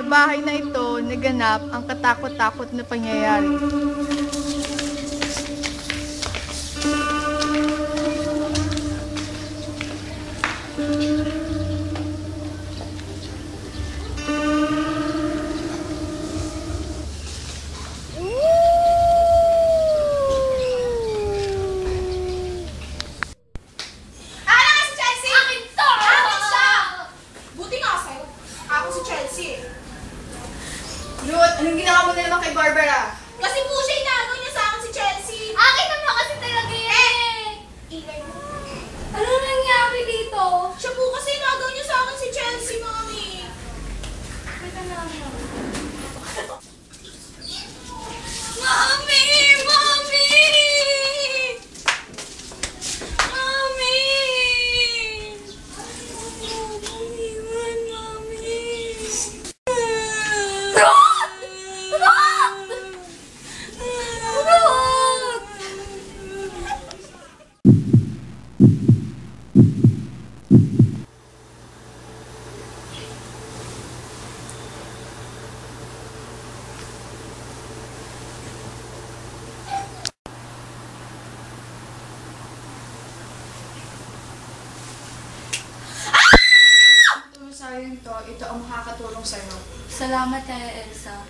bahay na ito naganap ang katakot-takot na pangyayari. Ruth, anong ginawa mo na naman kay Barbara? Kasi po siya inagaw niya sa akin si Chelsea. Akin naman kasi talaga yan. Ingay mo. Ano nangyari dito? Siya po kasi inagaw niya sa akin si Chelsea, mami. Teka lang. Mami! Mami! Mami! Iwan, mami. Sa'yo ito ang makakatulong sa'yo. Salamat kay Elsa.